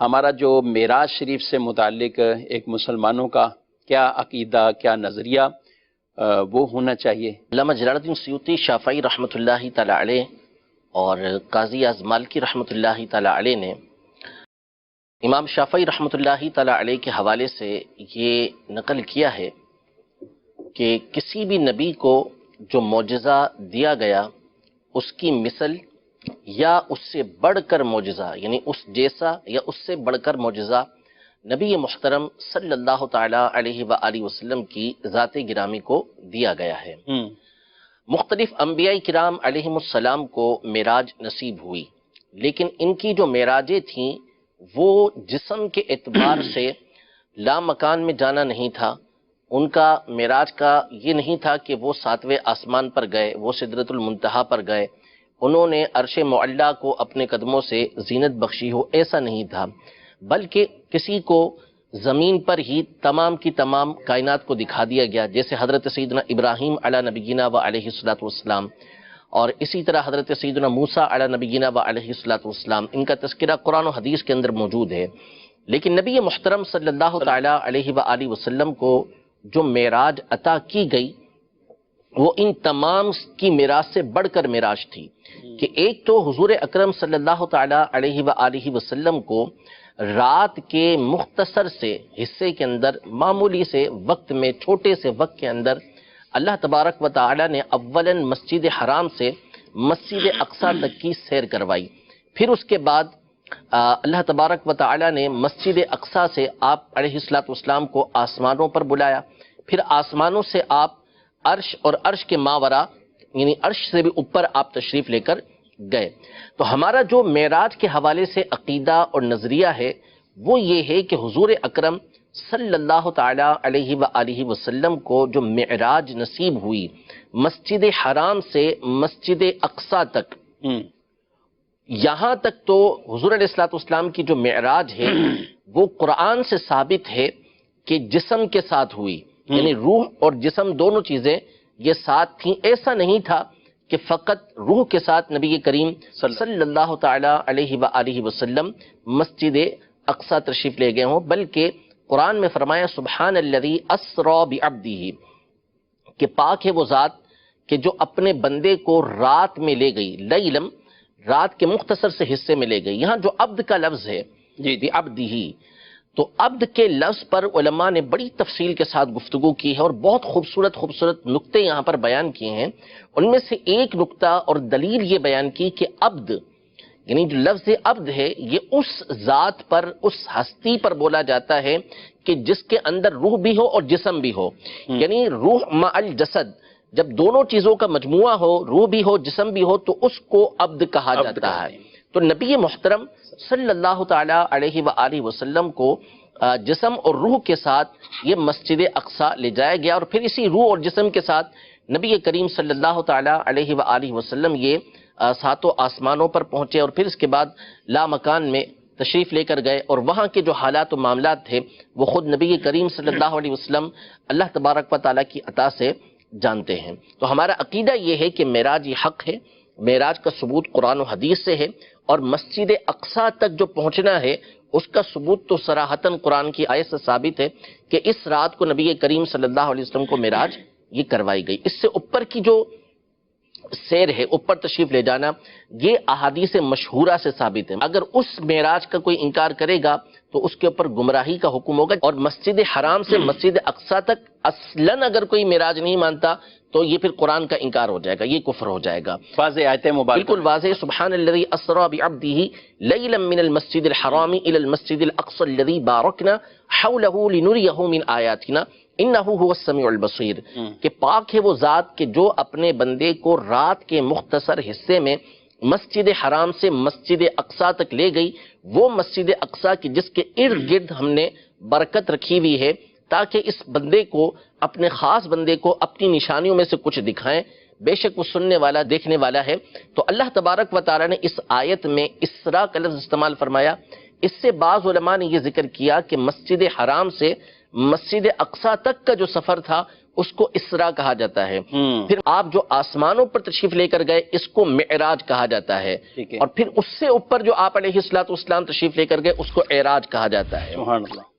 ہمارا جو معراج شریف سے متعلق ایک مسلمانوں کا کیا عقیدہ، کیا نظریہ وہ ہونا چاہیے؟ علامہ جلال الدین سیوطی شافعی رحمۃ اللہ تعالی علیہ اور قاضی اعظم مالکی رحمۃ اللہ تعالی علیہ نے امام شافعی رحمۃ اللہ تعالی علیہ کے حوالے سے یہ نقل کیا ہے کہ کسی بھی نبی کو جو معجزہ دیا گیا اس کی مثل یا اس سے بڑھ کر معجزہ، یعنی اس جیسا یا اس سے بڑھ کر معجزہ نبی محترم صلی اللہ تعالی علیہ وآلہ وسلم کی ذات گرامی کو دیا گیا ہے۔ مختلف انبیاء کرام علیہم السلام کو معراج نصیب ہوئی، لیکن ان کی جو معراجیں تھیں وہ جسم کے اعتبار سے لامکان میں جانا نہیں تھا۔ ان کا معراج کا یہ نہیں تھا کہ وہ 7ویں آسمان پر گئے، وہ سدرۃ المنتہا پر گئے، انہوں نے عرش معلیٰ کو اپنے قدموں سے زینت بخشی ہو، ایسا نہیں تھا، بلکہ کسی کو زمین پر ہی تمام کی تمام کائنات کو دکھا دیا گیا، جیسے حضرت سیدنا ابراہیم علی نبینا و علیہ الصلوۃ والسلام، اور اسی طرح حضرت سیدنا موسیٰ علی نبینا و علیہ الصلوۃ والسلام، ان کا تذکرہ قرآن و حدیث کے اندر موجود ہے۔ لیکن نبی محترم صلی اللہ تعالی علیہ وآلہ وسلم کو جو معراج عطا کی گئی وہ ان تمام کی معراج سے بڑھ کر معراج تھی، کہ ایک تو حضور اکرم صلی اللہ تعالی علیہ وآلہ وسلم کو رات کے مختصر سے حصے کے اندر، معمولی سے وقت میں، چھوٹے سے وقت کے اندر اللہ تبارک و تعالی نے اولاً مسجد حرام سے مسجد اقصیٰ تک کی سیر کروائی، پھر اس کے بعد اللہ تبارک و تعالی نے مسجد اقصیٰ سے آپ علیہ الصلوۃ والسلام کو آسمانوں پر بلایا، پھر آسمانوں سے آپ عرش اور عرش کے ماورا، یعنی عرش سے بھی اوپر آپ تشریف لے کر گئے۔ تو ہمارا جو معراج کے حوالے سے عقیدہ اور نظریہ ہے وہ یہ ہے کہ حضور اکرم صلی اللہ تعالی علیہ وآلہ وسلم کو جو معراج نصیب ہوئی مسجد حرام سے مسجد اقصیٰ تک، یہاں تک تو حضور علیہ الصلوۃ والسلام کی جو معراج ہے وہ قرآن سے ثابت ہے کہ جسم کے ساتھ ہوئی، یعنی روح اور جسم دونوں چیزیں یہ ساتھ تھیں۔ ایسا نہیں تھا کہ فقط روح کے ساتھ نبی کریم صلی اللہ تعالی علیہ وآلہ وسلم مسجد اقصیٰ تشریف لے گئے ہوں، بلکہ قرآن میں فرمایا سبحان الذی اسری بعبدہ، کہ پاک ہے وہ ذات کہ جو اپنے بندے کو رات میں لے گئی، لیلم رات کے مختصر سے حصے میں لے گئی۔ یہاں جو عبد کا لفظ ہے بعبدہ، تو عبد کے لفظ پر علماء نے بڑی تفصیل کے ساتھ گفتگو کی ہے اور بہت خوبصورت نکتے یہاں پر بیان کیے ہیں۔ ان میں سے ایک نکتہ اور دلیل یہ بیان کی کہ عبد، یعنی جو لفظ عبد ہے یہ اس ذات پر، اس ہستی پر بولا جاتا ہے کہ جس کے اندر روح بھی ہو اور جسم بھی ہو، یعنی روح مع الجسد، جب دونوں چیزوں کا مجموعہ ہو، روح بھی ہو جسم بھی ہو، تو اس کو عبد کہا جاتا ہے۔ تو نبی محترم صلی اللہ تعالی علیہ وآلہ وسلم کو جسم اور روح کے ساتھ یہ مسجد اقصیٰ لے جایا گیا، اور پھر اسی روح اور جسم کے ساتھ نبی کریم صلی اللہ تعالی علیہ وآلہ وسلم یہ ساتوں آسمانوں پر پہنچے، اور پھر اس کے بعد لامکان میں تشریف لے کر گئے، اور وہاں کے جو حالات و معاملات تھے وہ خود نبی کریم صلی اللہ علیہ وسلم اللہ تبارک و تعالیٰ کی عطا سے جانتے ہیں۔ تو ہمارا عقیدہ یہ ہے کہ معراج یہ حق ہے، معراج کا ثبوت قرآن و حدیث سے ہے، اور مسجد اقصیٰ تک جو پہنچنا ہے اس کا ثبوت تو صراحتاً قرآن کی آیت سے ثابت ہے کہ اس رات کو نبی کریم صلی اللہ علیہ وسلم کو معراج یہ کروائی گئی۔ اس سے اوپر کی جو سیر ہے، اوپر تشریف لے جانا، یہ احادیث مشہورہ سے ثابت ہے۔ اگر اس معراج کا کوئی انکار کرے گا تو اس کے اوپر گمراہی کا حکم ہوگا، اور مسجد حرام سے مسجد اقصیٰ تک اصلاً اگر کوئی معراج نہیں مانتا تو یہ پھر قرآن کا انکار ہو جائے گا، یہ کفر ہو جائے گا۔ واضح آیت مبارکہ، بالکل واضح، سبحان الذی اسری بعبدہ لیلا من المسجد الحرام الی المسجد الاقصی الذی بارکنا حولہ لنریہ من آیاتنا انہ هو السمیع البصیر، کہ پاک ہے وہ ذات کہ جو اپنے بندے کو رات کے مختصر حصے میں مسجد حرام سے مسجد اقصیٰ تک لے گئی، وہ مسجد اقصیٰ کی جس کے ارد گرد ہم نے برکت رکھی ہوئی ہے، تاکہ اس بندے کو، اپنے خاص بندے کو اپنی نشانیوں میں سے کچھ دکھائیں، بے شک وہ سننے والا دیکھنے والا ہے۔ تو اللہ تبارک و تعالیٰ نے اس آیت میں اسراء کا لفظ استعمال فرمایا۔ اس سے بعض علماء نے یہ ذکر کیا کہ مسجد حرام سے مسجد اقصی تک کا جو سفر تھا اس کو اسراء کہا جاتا ہے. پھر آپ جو آسمانوں پر تشریف لے کر گئے اس کو معراج کہا جاتا ہے. اور پھر اس سے اوپر جو آپ علیہ الصلوۃ والسلام تشریف لے کر گئے اس کو اعراج کہا جاتا ہے. سبحان اللہ.